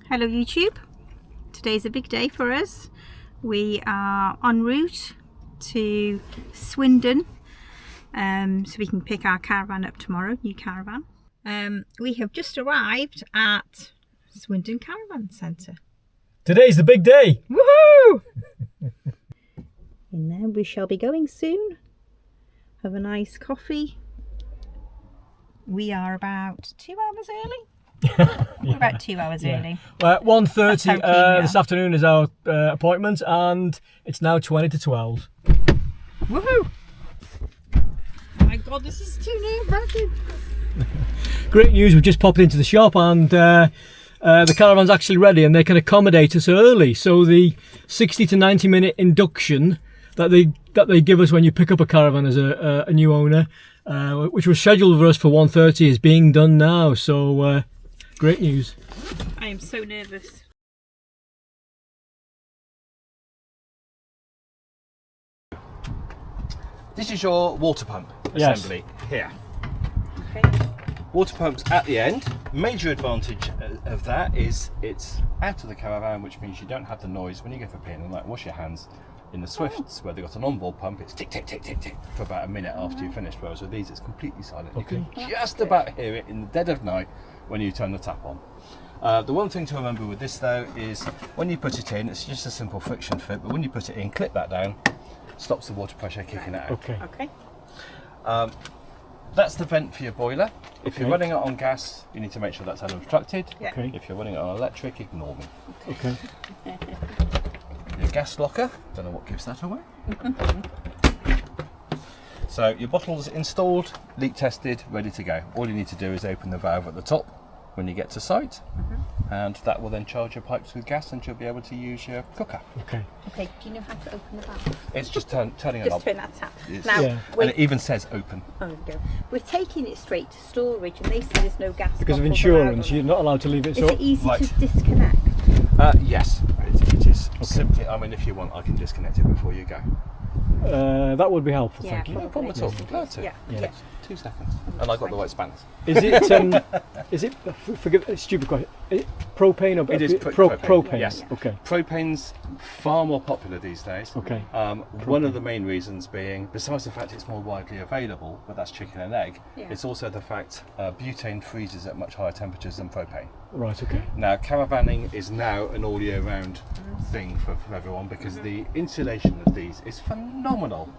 Hello YouTube, today's a big day for us. We are en route to Swindon so we can pick our caravan up tomorrow, new caravan. We have just arrived at Swindon Caravan Centre. Today's the big day! Woohoo! In there we shall be going soon. Have a nice coffee. We are about 2 hours early. We're about 2 hours early. 1:30 this afternoon is our appointment, and it's now 20 to 12. Woohoo! Oh my god, this is too nerve-wracking. Great news, we've just popped into the shop and the caravan's actually ready and they can accommodate us early. So the 60 to 90 minute induction that they give us when you pick up a caravan as a new owner, which was scheduled for us for 1:30, is being done now. So great news. I am so nervous. This is your water pump assembly here. Okay. Water pumps at the end. Major advantage of that is it's out of the caravan, which means you don't have the noise when you go for peeing and like wash your hands. In the Swifts, where they've got an onboard pump, it's tick, tick, tick, tick, tick for about a minute after you've finished, whereas with these it's completely silent. You can just about hear it in the dead of night when you turn the tap on. The one thing to remember with this though is when you put it in, it's just a simple friction fit, but when you put it in, clip that down, stops the water pressure kicking it out. Okay. That's the vent for your boiler. If you're running it on gas, you need to make sure that's unobstructed. Yeah. Okay. If you're running it on electric, ignore me. Okay. Your gas locker, don't know what gives that away. So your bottle's installed, leak tested, ready to go. All you need to do is open the valve at the top when you get to site, and that will then charge your pipes with gas and you'll be able to use your cooker. Okay. Okay, do you know how to open the valve? It's just turning a knob. Just turn that tap. Yes. Now, Yeah. And it even says open. oh, no. We're taking it straight to storage and they say there's no gas. Because of bottles insurance, allowed you're on not allowed to leave it it. so. Is it easy Right. to disconnect? Yes, it is. Simply, I mean, if you want, I can disconnect it before you go. That would be helpful, Yeah. thank you. No problem at all. Glad to. Yeah. Yeah. Yeah. 2 seconds. And I got the right spanners. Is it, forgive a stupid question, is it propane or It is propane? propane, yes. Okay. Propane's far more popular these days. Okay. One of the main reasons being, besides the fact it's more widely available, but that's chicken and egg, Yeah. it's also the fact butane freezes at much higher temperatures than propane. Right, okay. Now, caravanning is now an all year round thing for everyone because the insulation of these is phenomenal.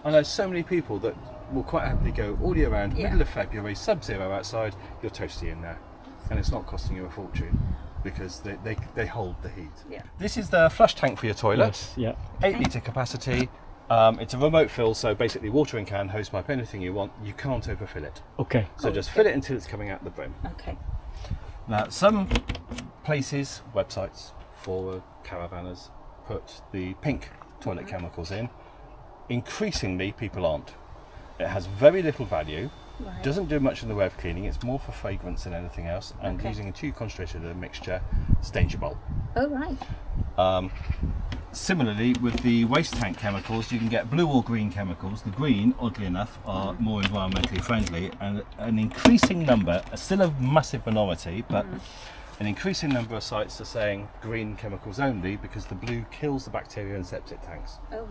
I know so many people that will quite happily go all year round, Yeah. middle of February, sub-zero outside, you're toasty in there. And it's not costing you a fortune because they hold the heat. Yeah. This is the flush tank for your toilet. Yes, yeah. 8 litre capacity. It's a remote fill, so basically watering can, hose pipe, anything you want, you can't overfill it. Okay. So just fill it until it's coming out the brim. Okay. Now, some places, websites for caravanners put the pink toilet chemicals in. Increasingly, people aren't. It has very little value, Right. doesn't do much in the way of cleaning, it's more for fragrance than anything else, and Okay. using a too concentrated a mixture stains your bowl. Oh, right. Similarly, with the waste tank chemicals, you can get blue or green chemicals. The green, oddly enough, are more environmentally friendly, and an increasing number, still a massive minority, but an increasing number of sites are saying green chemicals only because the blue kills the bacteria in septic tanks. Oh,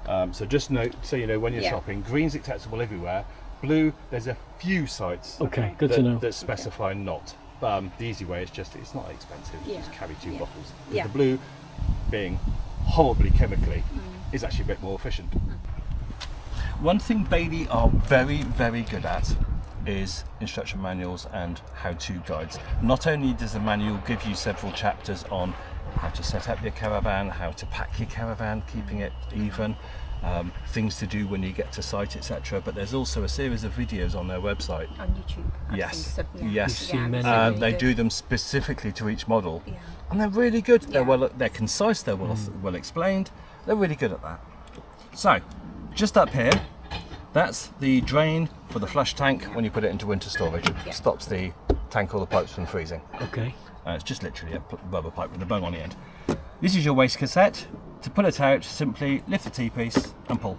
right. So just note, so you know when you're Yeah. shopping, green's acceptable everywhere. Blue, there's a few sites Okay, good to know. that specify not. The easy way is just, it's not expensive, Yeah. just carry 2 Yeah. bottles. With Yeah. the blue being horribly chemically is actually a bit more efficient. One thing Bailey are very, very good at is instruction manuals and how-to guides. Not only does the manual give you several chapters on how to set up your caravan, how to pack your caravan, keeping it even, things to do when you get to site, etc. But there's also a series of videos on their website. On YouTube. I've Yes. seen some, yeah. Yes. You've seen many. really They good. do them specifically to each model, Yeah. and they're really good. Yeah. They're concise. They're well explained. They're really good at that. So, just up here, that's the drain for the flush tank when you put it into winter storage. It Yeah. stops the tank or the pipes from freezing. Okay. It's just literally a rubber pipe with a bung on the end. This is your waste cassette. To pull it out, simply lift the T-piece and pull.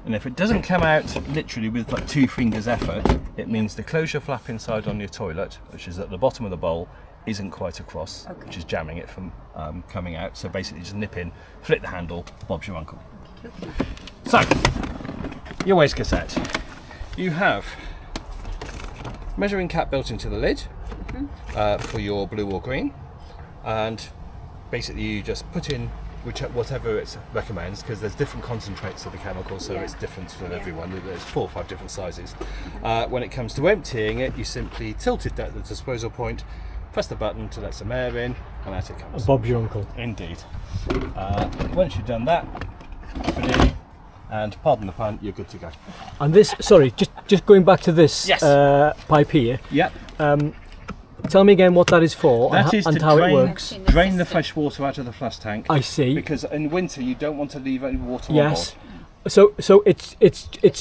And if it doesn't come out literally with like 2 fingers effort, it means the closure flap inside on your toilet, which is at the bottom of the bowl, isn't quite across, Okay. which is jamming it from coming out. So basically just nip in, flick the handle, Bob's your uncle. So, your waste cassette. You have measuring cap built into the lid for your blue or green, and basically you just put in whatever it recommends, because there's different concentrates of the chemical, so it's different for everyone. There's 4 or 5 different sizes. When it comes to emptying it, you simply tilt it at the disposal point, press the button to let some air in, and out it comes. Bob's your uncle. Indeed. Once you've done that, put it in, and pardon the pun, you're good to go. And this, sorry, just going back to this pipe here. Yep. Tell me again what that is for That is and to how drain, it works. drain the fresh water out of the flash tank. I see. Because in winter you don't want to leave any water Yes. on board. So it's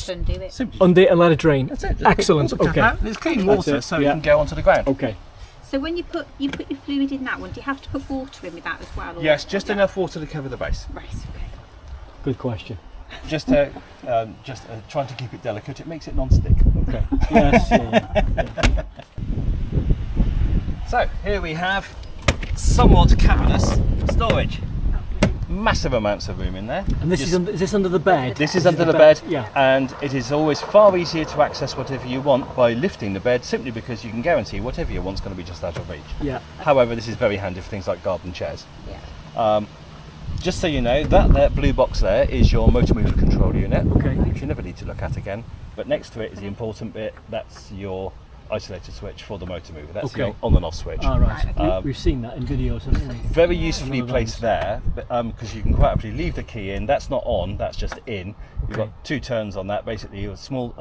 Undo it. Simply under it and let it drain. that's it. Just Excellent. put the tap Okay. out, It's clean That's water, it, so yeah. it can go onto the ground. Okay. So when you put your fluid in that one, do you have to put water in with that as well? Or Yes, just enough water to cover the base. Right. Okay. Good question. Just trying to keep it delicate. It makes it non-stick. Okay. Yes. Yeah. So here we have somewhat cavernous storage. Massive amounts of room in there. And this is this under the bed? This is under the bed, Yeah. and it is always far easier to access whatever you want by lifting the bed, simply because you can guarantee whatever you want is going to be just out of reach. Yeah. However, this is very handy for things like garden chairs. Yeah. Just so you know, that blue box there is your motor mover control unit, Okay. which you never need to look at again. But next to it is the important bit. That's your isolated switch for the motor mover. That's Okay. your on and off switch. All right. Right, We've seen that in videos, haven't we? Very usefully Another placed there, because you can quite happily leave the key in. That's not on, that's just in. You've Okay. got 2 turns on that. Basically, a small,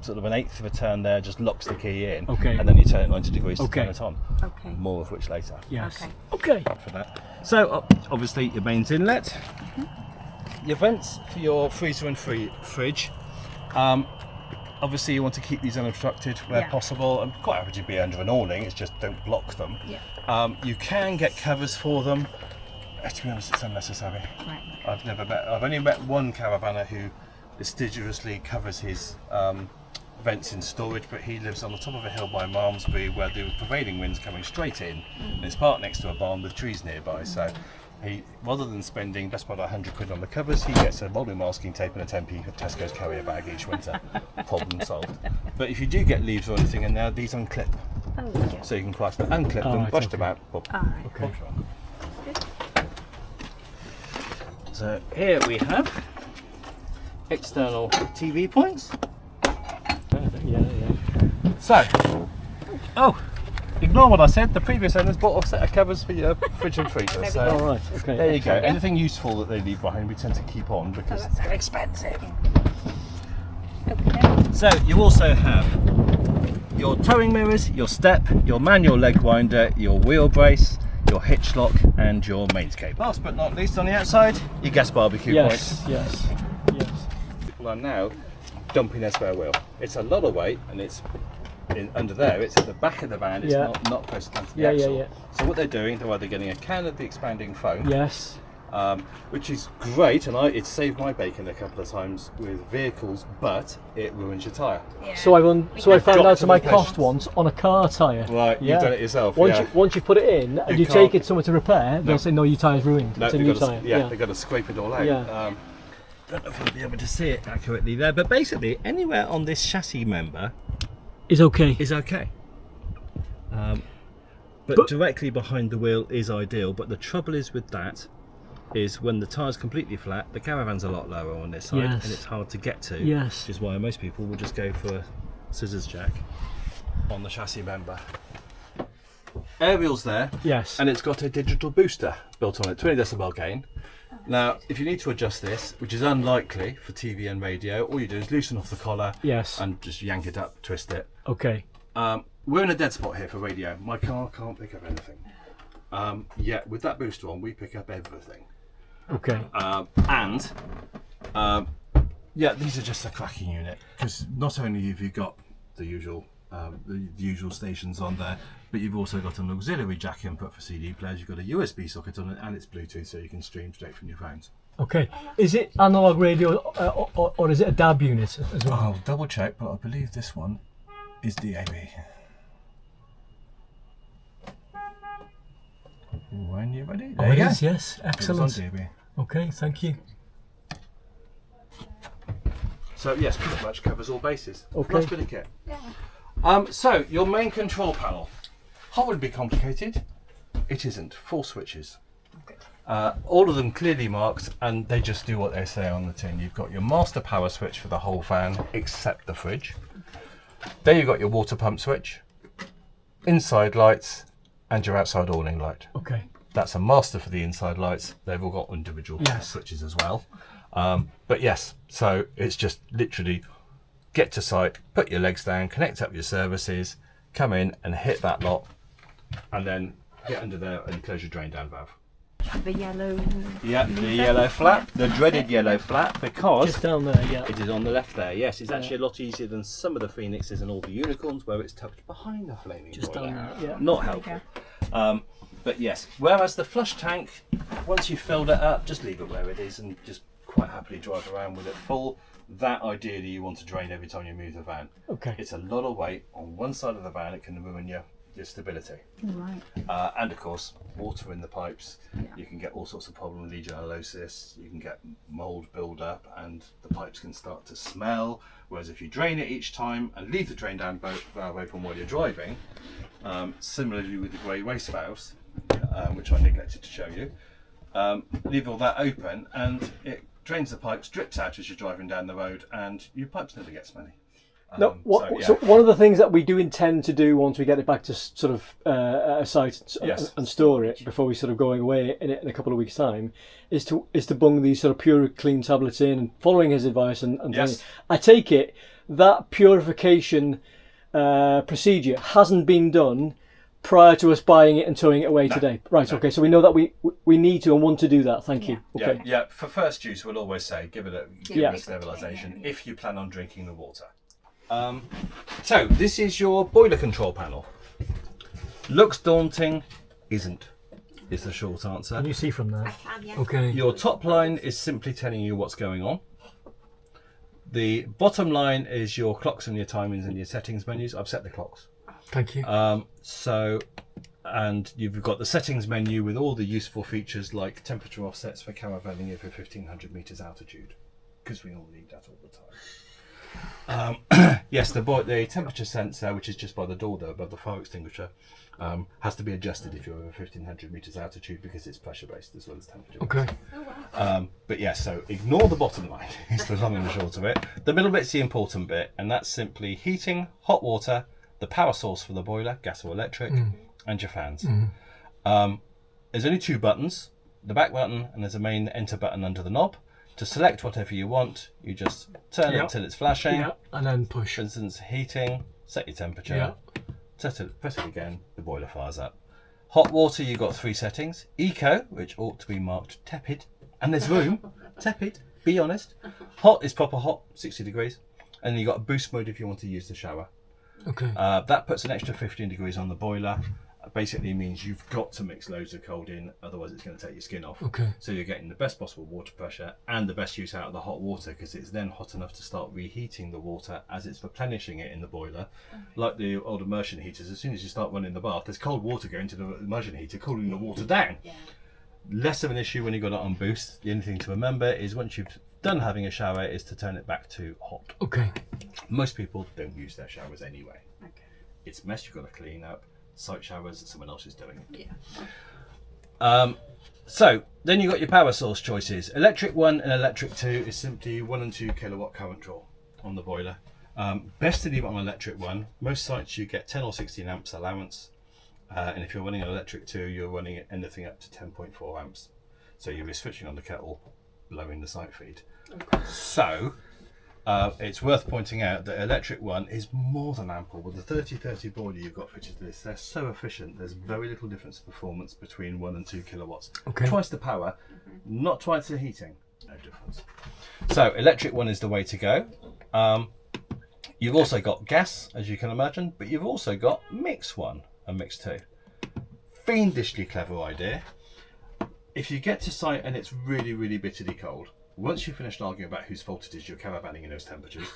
sort of an 1/8 of a turn there just locks the key in. Okay. And then you turn it 90 degrees Okay. to turn it on. Okay. More of which later. Yes. Okay. Okay. For that. So, obviously, your mains inlet. Your vents for your freezer and fridge. Obviously, you want to keep these unobstructed where possible, and quite happy to be under an awning. It's just don't block them. Yeah. You can get covers for them. To be honest, it's unnecessary. Right. I've only met one caravaner who assiduously covers his vents in storage, but he lives on the top of a hill by Malmesbury, where the prevailing wind's coming straight in. And it's parked next to a barn with trees nearby. So he, rather than spending best part of £100 on the covers, he gets a molding masking tape and a 10p of Tesco's carrier bag each winter. Problem solved. But if you do get leaves or anything in there, these unclip. Oh, yeah. So you can quite unclip them, right, brush okay. them out. Bob. All right. Okay. Bob's your uncle. So here we have external TV points. Yeah. So, ignore what I said. The previous owners bought a set of covers for your fridge and freezer. All So right. Okay. there you go. Anything useful that they leave behind, we tend to keep on because that's they're good. expensive. Okay. So you also have your towing mirrors, your step, your manual leg winder, your wheel brace, your hitch lock, and your mains cable. Last but not least, on the outside, your gas barbecue points. Yes. People are now dumping their spare wheel. It's a lot of weight, and it's under there. It's at the back of the van. It's Yeah. not close to the Yeah, axle. yeah. So what they're doing, they're either getting a can of the expanding foam, Yes. which is great, and it's saved my bacon a couple of times with vehicles, but it ruins your tyre. Yeah. So I found out to my Doctor cost once on a car tyre. Right, Yeah. you've done it yourself. Once you put it in and you can't- take it somewhere to repair, No. they'll say no, your tyre's ruined. No, it's a they've new got to, tyre. yeah, they've got to scrape it all out. Yeah. Don't know if you'll be able to see it accurately there, but basically anywhere on this chassis member It's okay. is okay. But directly behind the wheel is ideal, but the trouble is with that is when the tyre's completely flat, the caravan's a lot lower on this side, Yes. and it's hard to get to. Yes. Which is why most people will just go for a scissors jack on the chassis member. Aerial's there, Yes. and it's got a digital booster built on it, 20 decibel gain. Now, if you need to adjust this, which is unlikely for TV and radio, all you do is loosen off the collar Yes. and just yank it up, twist it. Okay. We're in a dead spot here for radio. My car can't pick up anything. Yet with that booster on, we pick up everything. Okay. Yeah, these are just a cracking unit, because not only have you got the usual stations on there, but you've also got an auxiliary jack input for CD players. You've got a USB socket on it, and it's Bluetooth, so you can stream straight from your phones. Okay. Is it analog radio or is it a DAB unit as well? I'll double check, but I believe this one is DAB. when you're ready. Oh, There it you go. is, yes. Excellent. It was on, dear. Okay, thank you. So yes, pretty much covers all bases. Okay. Nice bit of kit. So your main control panel. Horribly complicated. It isn't. 4 switches. All of them clearly marked, and they just do what they say on the tin. You've got your master power switch for the whole van, except the fridge. There you've got your water pump switch, inside lights, and your outside awning light. Okay. That's a master for the inside lights. They've all got individual switches as well. But yes, so it's just literally get to site, put your legs down, connect up your services, come in and hit that lot, and then get under there and close your drain down valve. The yellow. Yeah, the yellow flap, the dreaded yellow flap, because Just down there, yeah. it is on the left there. Yes, it's actually a lot easier than some of the Phoenixes and all the Unicorns, where it's tucked behind the flaming Just boiler. down there, yeah. Not helpful. But yes, whereas the flush tank, once you've filled it up, just leave it where it is and just quite happily drive around with it full. That ideally you want to drain every time you move the van. Okay. It's a lot of weight on one side of the van. It can ruin your stability. Right. And of course, water in the pipes. You can get all sorts of problems, legionellosis. You can get mold build up, and the pipes can start to smell. Whereas if you drain it each time and leave the drain down valve open while you're driving, similarly with the grey waste valves, which I neglected to show you, leave all that open and it drains the pipes, drips out as you're driving down the road, and your pipes never get smelly. No, so one of the things that we do intend to do once we get it back to sort of a site and store it before we sort of going away in a couple of weeks' time is to bung these sort of pure clean tablets in, and following his advice and Yes. I take it that purification procedure hasn't been done prior to us buying it and towing it away today. Right, okay, so we know that we need to and want to do that. Thank you. Okay. Yeah, for first use we'll always say give it a sterilisation if you plan on drinking the water. So this is your boiler control panel. Looks daunting, isn't, is the short answer. Can you see from there? Yeah. Okay. Your top line is simply telling you what's going on. The bottom line is your clocks and your timings and your settings menus. I've set the clocks. Thank you. And you've got the settings menu with all the useful features like temperature offsets for caravanning over 1500 meters altitude, because we all need that all the time. Yes, the temperature sensor, which is just by the door there above the fire extinguisher, has to be adjusted if you're over 1500 meters altitude because it's pressure based as well as temperature based. Okay. But yes, so ignore the bottom line is the long and the short of it. The middle bit's the important bit, and that's simply heating, hot water, the power source for the boiler, gas or electric, and your fans. There's only 2 buttons, the back button, and there's a main enter button under the knob. To select whatever you want, you just turn it until it's flashing. And then push. For instance, heating, set your temperature, press it again, the boiler fires up. Hot water, you've got 3 settings. Eco, which ought to be marked tepid, and there's room, tepid, be honest. Hot is proper hot, 60 degrees. And you've got a boost mode if you want to use the shower. Okay. That puts an extra 15 degrees on the boiler. Basically means you've got to mix loads of cold in, otherwise it's going to take your skin off. Okay. So you're getting the best possible water pressure and the best use out of the hot water, because it's then hot enough to start reheating the water as it's replenishing it in the boiler. Like the old immersion heaters, as soon as you start running the bath, there's cold water going to the immersion heater, cooling the water down. Less of an issue when you've got it on boost. The only thing to remember is once you've done having a shower is to turn it back to hot. Okay. Most people don't use their showers anyway. It's a mess you've got to clean up. Site showers, someone else is doing it. So then you've got your power source choices. Electric 1 and electric 2 is simply 1 and 2 kilowatt current draw on the boiler. Best to leave it on electric 1. Most sites you get 10 or 16 amps allowance, and if you're running an electric 2, you're running it anything up to 10.4 amps. So you'll be switching on the kettle, lowering the site feed. So it's worth pointing out that electric 1 is more than ample. With the 3030 boiler you've got fitted to this, they're so efficient, there's very little difference in performance between 1 and 2 kilowatts. Okay. Twice the power, not twice the heating, no difference. So electric 1 is the way to go. You've also got gas, as you can imagine, but you've also got mix 1 and mix 2. Fiendishly clever idea. If you get to site and it's really, really bitterly cold, once you've finished arguing about whose fault it is you're caravanning in those temperatures,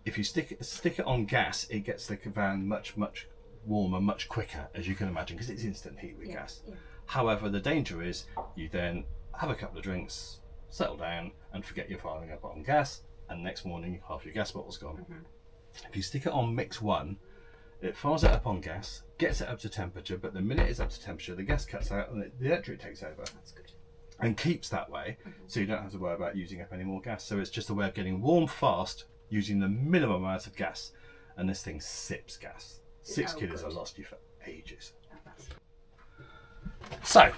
if you stick it on gas, it gets the van much, much warmer, much quicker, as you can imagine, because it's instant heat with gas. However, the danger is you then have a couple of drinks, settle down, and forget you're firing up on gas, and next morning half your gas bottle's gone. If you stick it on mix 1, it fires it up on gas, gets it up to temperature, but the minute it's up to temperature, the gas cuts out and the electric takes over. That's good. And keeps that way, so you don't have to worry about using up any more gas. So it's just a way of getting warm fast using the minimum amount of gas, and this thing sips gas. 6 kilos will last you for ages. So,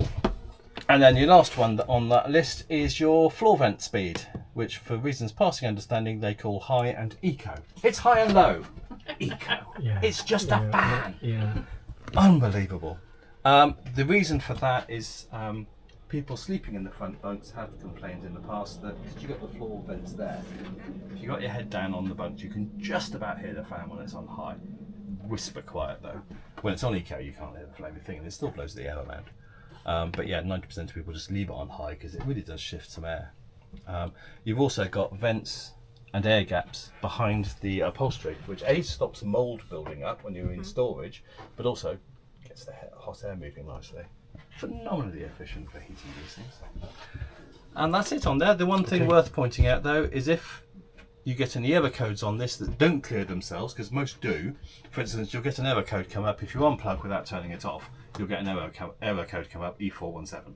and then your last one on that list is your floor vent speed, which for reasons passing understanding they call high and eco. It's high and low. Eco. Yeah. It's just a fan. Yeah. Unbelievable. The reason for that is people sleeping in the front bunks have complained in the past that because you got the floor vents there, if you got your head down on the bunks, you can just about hear the fan when it's on high. Whisper quiet though. When it's on eco, you can't hear the flaming thing, and it still blows the air around. But yeah, 90% of people just leave it on high because it really does shift some air. You've also got vents and air gaps behind the upholstery, which A, stops mould building up when you're in storage, but also gets the hot air moving nicely. Phenomenally efficient for heating these things. And that's it on there. The one thing worth pointing out though is if you get any error codes on this that don't clear themselves, because most do. For instance, you'll get an error code come up if you unplug without turning it off. You'll get an error code come up, E417.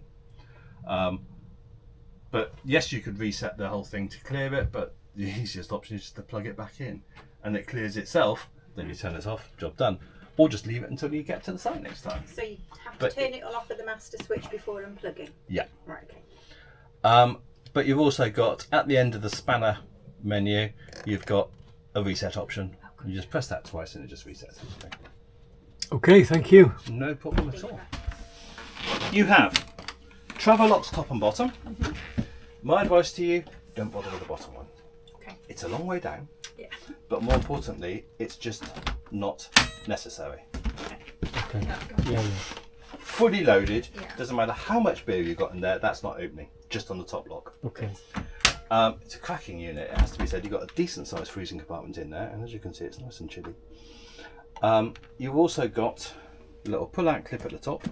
But yes, you could reset the whole thing to clear it, but the easiest option is just to plug it back in, and it clears itself. Then you turn it off, job done. Or just leave it until you get to the site next time. So you have to turn it all off with the master switch before unplugging? Yeah. Right, okay. But you've also got, at the end of the spanner menu, you've got a reset option. You just press that twice and it just resets everything. Okay, thank you. No problem at all. You have travel locks top and bottom. My advice to you, don't bother with the bottom one. Okay. It's a long way down. Yeah. But more importantly, it's just not necessary. Okay. Yeah. Fully loaded, Yeah. doesn't matter how much beer you got in there, that's not opening, just on the top lock. Okay. It's a cracking unit, it has to be said. You've got a decent sized freezing compartment in there, and as you can see, it's nice and chilly. You've also got a little pull out clip at the top,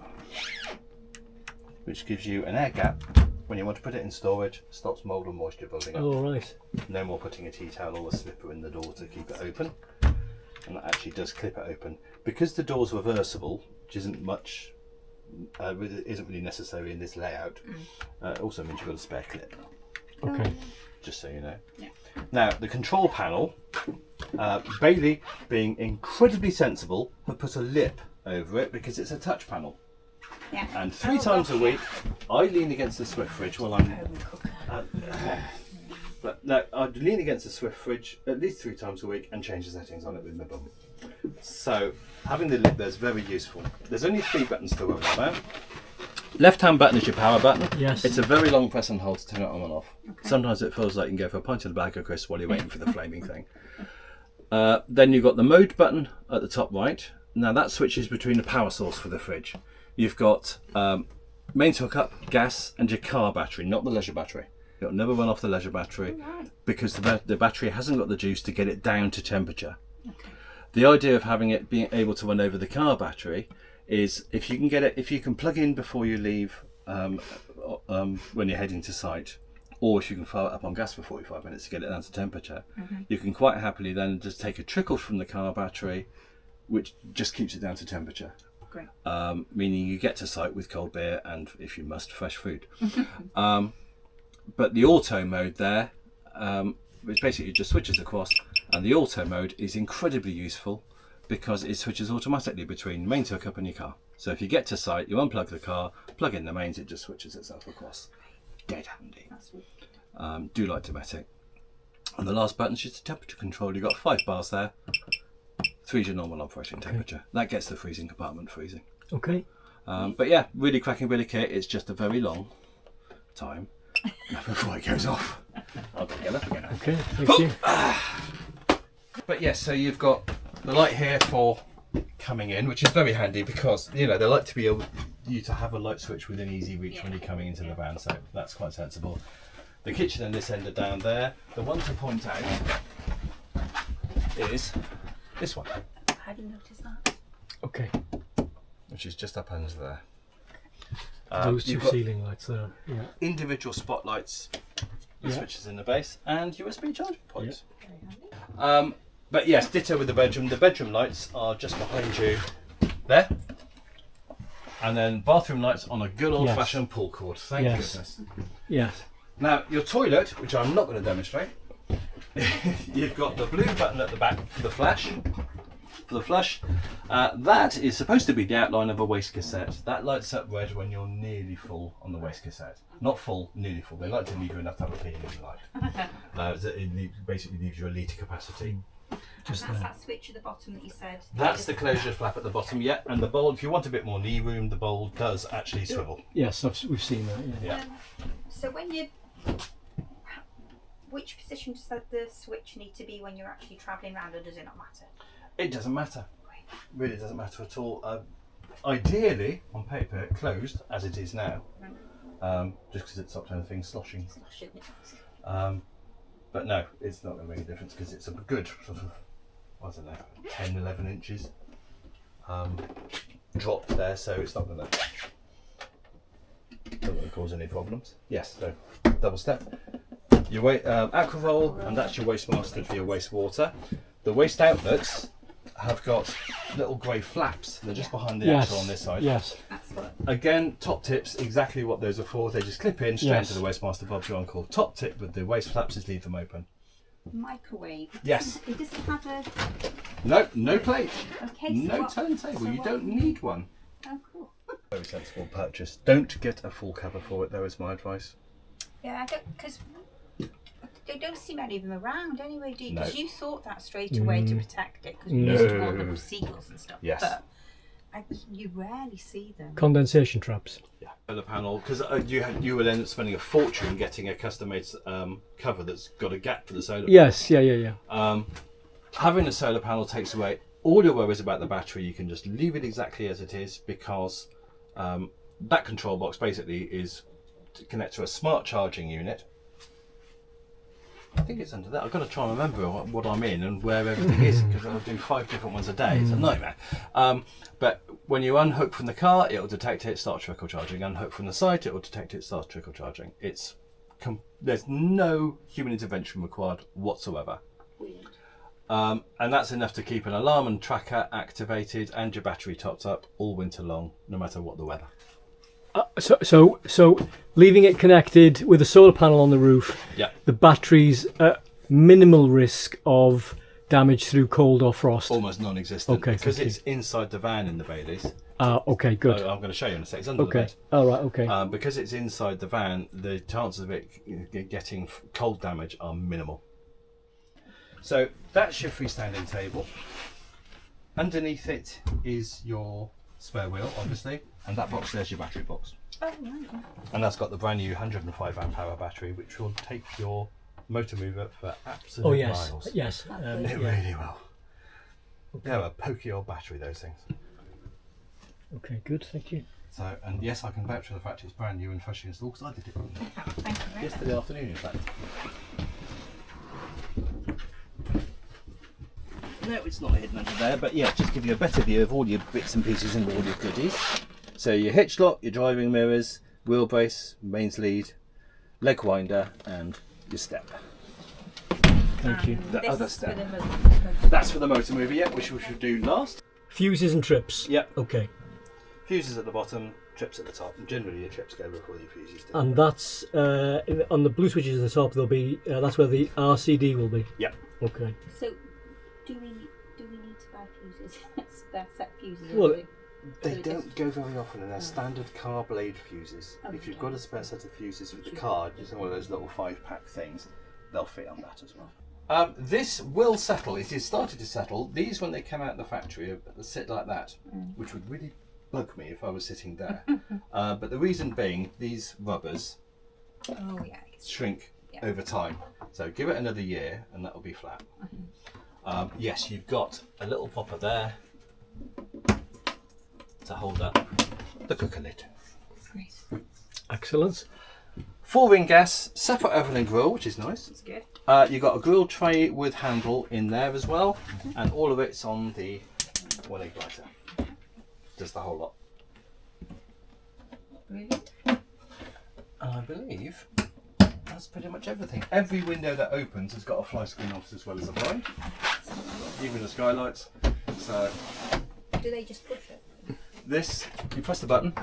which gives you an air gap when you want to put it in storage, stops mould and moisture building up. Oh, right. No more putting a tea towel or a slipper in the door to keep it open. And that actually does clip it open. Because the door's reversible, which isn't much, isn't really necessary in this layout, it also means you've got a spare clip. Okay. Just so you know. Yeah. Now, the control panel, Bailey, being incredibly sensible, have put a lip over it because it's a touch panel. Yeah. And 3 times a week, I lean against the Swift fridge while I'm. But no, I'd lean against the Swift fridge at least 3 times a week and change the settings on it with my bum. So having the lip there is very useful. There's only 3 buttons to worry about. Left hand button is your power button. Yes. It's a very long press and hold to turn it on and off. Okay. Sometimes it feels like you can go for a pint of the bag of crisps while you're waiting for the flaming thing. Then you've got the mode button at the top right. Now that switches between the power source for the fridge. You've got mains hookup, gas, and your car battery, not the leisure battery. It'll never run off the leisure battery because the battery hasn't got the juice to get it down to temperature. Okay. The idea of having it being able to run over the car battery is if you can get it, if you can plug in before you leave when you're heading to site, or if you can fire it up on gas for 45 minutes to get it down to temperature, you can quite happily then just take a trickle from the car battery, which just keeps it down to temperature. Great. Meaning you get to site with cold beer and, if you must, fresh food. But the auto mode there, which basically just switches across, and the auto mode is incredibly useful because it switches automatically between mains hookup and your car. So if you get to site, you unplug the car, plug in the mains, it just switches itself across. Dead handy. Do like Dometic. And the last button is just a temperature control. You've got 5 bars there. 3 is your normal operating temperature. That gets the freezing compartment freezing. Okay. But yeah, really cracking bit of kit. It's just a very long time before it goes off. I'll go get up again. Okay, thank you. But yes, so you've got the light here for coming in, which is very handy because, you know, they like to be able you to have a light switch within easy reach when you're coming into the van, so that's quite sensible. The kitchen and this end are down there. The one to point out is this one, I didn't notice that. Okay. which is just up under there. Those two you've got ceiling lights there. Yeah. individual spotlights, Yeah. switches in the base, and USB charging points. But yes, ditto with the bedroom. The bedroom lights are just behind you there. And then bathroom lights on a good old-fashioned pull cord. Thank goodness. Yes. Now, your toilet, which I'm not going to demonstrate, you've got the blue button at the back for the flash. That is supposed to be the outline of a waste cassette. That lights up red when you're nearly full on the waste cassette. Not full, nearly full. They like to leave you enough to have a pee in the light. It basically leaves you a litre capacity. That's that switch at the bottom that you said. That's the closure flap at the bottom, yeah. And the bowl, if you want a bit more knee room, the bowl does actually swivel. Yes, we've seen that. Yeah. So which position does the switch need to be when you're actually travelling around, or does it not matter? It doesn't matter. Really doesn't matter at all. Ideally, on paper, closed as it is now, just because it stops anything sloshing. But no, it's not going to make a difference because it's a good sort of, I don't know, 10, 11 inches drop there, so it's not going to cause any problems. Yes, so double step. Your Aquavol, and that's your waste master for your wastewater. The waste outlets have got little grey flaps. They're just behind the axle on this side. Yes. Again, top tips, exactly what those are for. They just clip in straight into the waste master. Bob's your uncle. Top tip with the waste flaps is leave them open. Microwave. Yes. It doesn't have a. No plate. Okay. No turntable. So you don't need one. Oh, cool. Very sensible purchase. Don't get a full cover for it, though, is my advice. Yeah, I don't, because they don't seem any of them around anyway, do you? No. Because you thought that straight away to protect it, because we used to want them with seagulls and stuff. Yes. But you rarely see them. Condensation traps. Yeah. The panel, because you would end up spending a fortune getting a custom-made cover that's got a gap for the solar panel. Yes, yeah. Having a solar panel takes away all your worries about the battery. You can just leave it exactly as it is, because that control box basically is to connect to a smart charging unit. I think it's under that. I've got to try and remember what I'm in and where everything is, because I'll do 5 different ones a day. It's a nightmare. But when you unhook from the car, it'll detect it, start trickle charging. Unhook from the site, it will detect it, start trickle charging. There's no human intervention required whatsoever. And that's enough to keep an alarm and tracker activated and your battery topped up all winter long, no matter what the weather. So leaving it connected with a solar panel on the roof, the battery's at minimal risk of damage through cold or frost. Almost non-existent. Okay, because it's inside the van in the Baileys. Okay, good. I'm going to show you in a sec. It's under the bed. All right, okay. Because it's inside the van, the chances of it getting cold damage are minimal. So that's your freestanding table. Underneath it is your spare wheel, obviously, and that box there's your battery box. Oh, right. And that's got the brand new 105 amp hour battery, which will take your motor mover for absolute miles. Yes. It really will. They're a pokey old battery, those things. Okay, good, thank you. So, and yes, I can vouch for the fact it's brand new and freshly installed, because I did it Thank you very much. yesterday afternoon, in fact. No, it's not hidden under there, but yeah, just give you a better view of all your bits and pieces and all your goodies. So your hitch lock, your driving mirrors, wheel brace, mains lead, leg winder, and your step. Thank you. The other step. That's for the motor mover, yeah, which we should do last. Fuses and trips. Yep. Okay. Fuses at the bottom, trips at the top, and generally your trips go before your fuses do. And that's on the blue switches at the top. There'll be that's where the RCD will be. Yep. Okay. So, do we need to buy fuses? Set fuses? Well, They don't go very often, and they're standard car blade fuses. Okay. If you've got a spare set of fuses for the car, just one of those little 5-pack things, they'll fit on that as well. This will settle. It has started to settle. These, when they come out of the factory, sit like that, which would really bug me if I was sitting there. But the reason being, these rubbers shrink over time. So give it another year, and that will be flat. Yes, you've got a little popper there to hold up the cooker lid. Great. Excellent. 4-ring gas, separate oven and grill, which is nice. That's good. You've got a grill tray with handle in there as well, and all of it's on the 1 igniter. Does the whole lot. Brilliant. believe that's pretty much everything. Every window that opens has got a fly screen on as well as a blind, even the skylights. So Do they just push it? this, you press the button,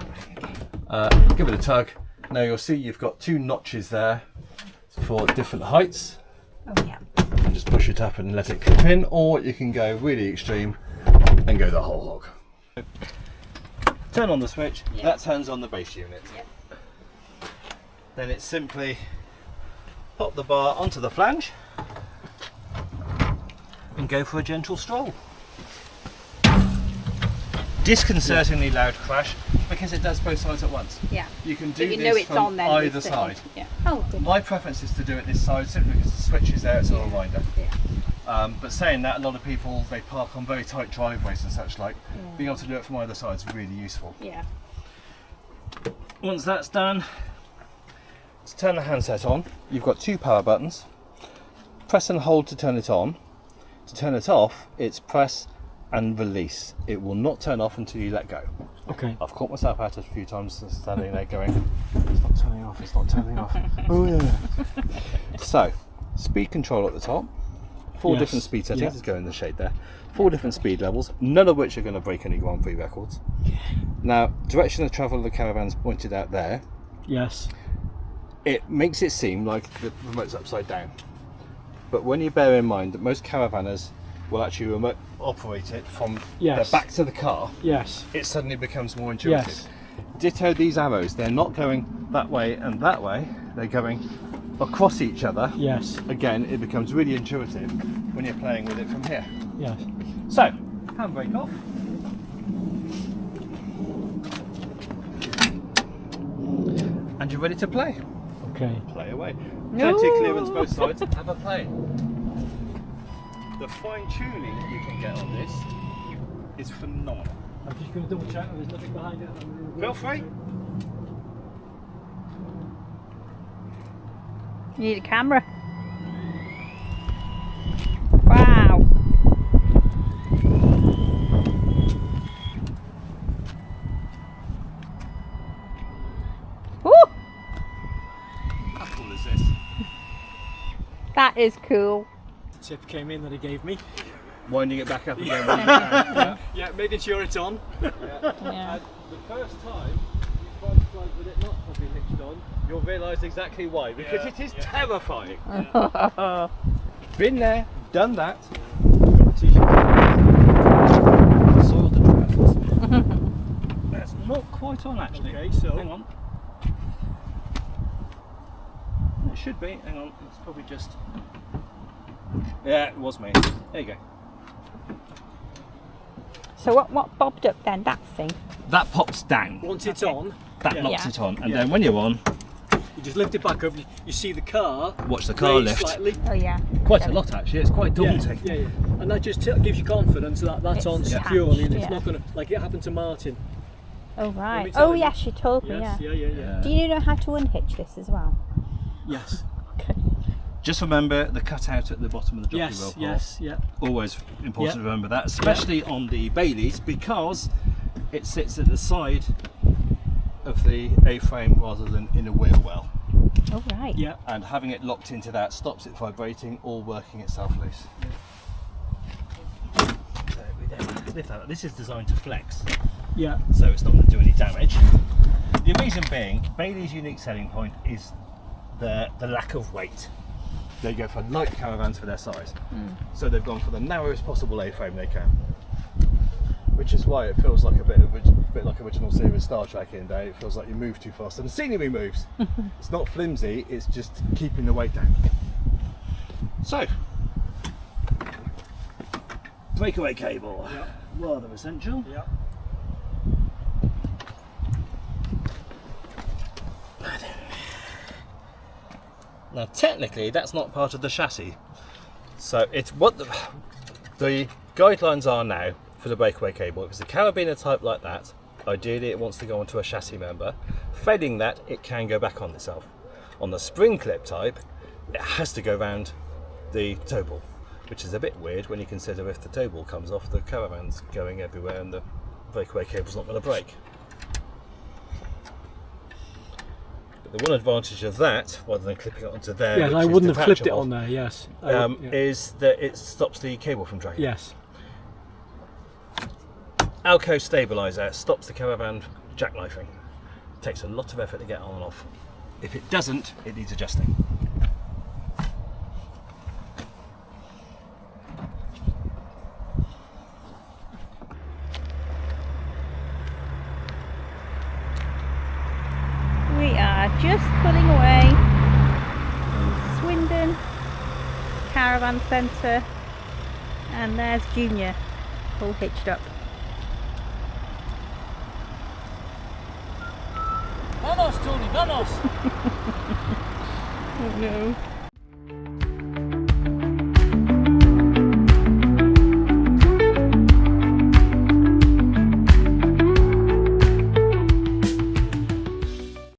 give it a tug. Now you'll see you've got 2 notches there for different heights. Oh yeah. You just push it up and let it clip in, or you can go really extreme and go the whole hog. Turn on the switch, that turns on the base unit. Yep. Then it's simply pop the bar onto the flange and go for a gentle stroll. Disconcertingly loud crash because it does both sides at once. Yeah. You can do you this know it's from on then. either side. Yeah. Oh, good. My preference is to do it this side simply because the switch is there, it's a little winder. Yeah. But saying that, a lot of people, they park on very tight driveways and such like. Yeah. Being able to do it from either side is really useful. Yeah. Once that's done, to turn the handset on, you've got 2 power buttons. Press and hold to turn it on. To turn it off, it's press and release. It will not turn off until you let go. Okay. I've caught myself out a few times standing there going, it's not turning off, it's not turning off. Oh yeah. So, speed control at the top. 4 Yes. different speed settings, Yeah. let's go in the shade there. 4 different speed levels, none of which are going to break any Grand Prix records. Now, direction of travel of the caravan's pointed out there. Yes. It makes it seem like the remote's upside down. But when you bear in mind that most caravanners will actually remote operate it from Yes. the back to the car, Yes. it suddenly becomes more intuitive. Yes. Ditto these arrows, they're not going that way and that way, they're going across each other. Yes. Again, it becomes really intuitive when you're playing with it from here. Yes. So, handbrake off. And you're ready to play. Okay. Play away. Plenty of clearance both sides, have a play. The fine tuning you can get on this is phenomenal. I'm just going to double check that there's nothing behind it. Feel free. You need a camera. Wow. Woo! How cool is this? That is cool. The tip came in that he gave me. Winding it back up again when you can. Yeah, making sure it's on. Yeah. The first time you try to plug with it not properly hitched on, you'll realise exactly why, because it is terrifying. Been there, done that. Soiled the trousers. That's not quite on actually. Okay, so- hang on. It should be. Hang on. It's probably just. Yeah, it was me. There you go. So what bobbed up then? That thing. That pops down. Once it's on, That Yeah. locks Yeah. it on, and Yeah. then when you're on, you just lift it back up. You see the car. watch the car raise lift. slightly. Oh yeah. Quite a lot actually. It's quite Yeah, daunting. yeah, yeah. And that just gives you confidence that that's It's on attached, securely and it's yeah. not going to, like it happened to Martin. Oh right. me Oh tell you? yes, you told me. Yes, Yeah. yeah. Do you know how to unhitch this as well? Yes, Okay. Just remember the cutout at the bottom of the jockey yes, wheel pole. yes, yeah. Always important Yeah. to remember that, especially on the Baileys, because it sits at the side of the A-frame rather than in a wheel well. Oh right. Yeah, And having it locked into that stops it vibrating or working itself loose. So we don't lift that. This is designed to flex, yeah, so it's not going to do any damage. The reason being, Bailey's unique selling point is the lack of weight. They go for light caravans for their size, so they've gone for the narrowest possible A-frame they can. Which is why it feels like a bit like original series Star Trek in day. It feels like you move too fast and the scenery moves. It's not flimsy, it's just keeping the weight down. So, breakaway cable, Yeah. rather essential. yeah. Now technically that's not part of the chassis. So it's what the guidelines are now for the breakaway cable. If it's a carabiner type like that, ideally it wants to go onto a chassis member. Failing that, it can go back on itself. On the spring clip type, it has to go round the toe ball, which is a bit weird when you consider if the toe ball comes off, the caravan's going everywhere and the breakaway cable's not going to break. The one advantage of that, rather than clipping it onto there, Yes, which I is wouldn't have clipped it detachable, on there. Yes. is that it stops the cable from dragging. Yes. Alco stabiliser stops the caravan jackknifing. Takes a lot of effort to get on and off. If it doesn't, it needs adjusting. We are just pulling away in Swindon Caravan Centre, and there's Junior all hitched up. Vamos, Tony, vamos! Oh no.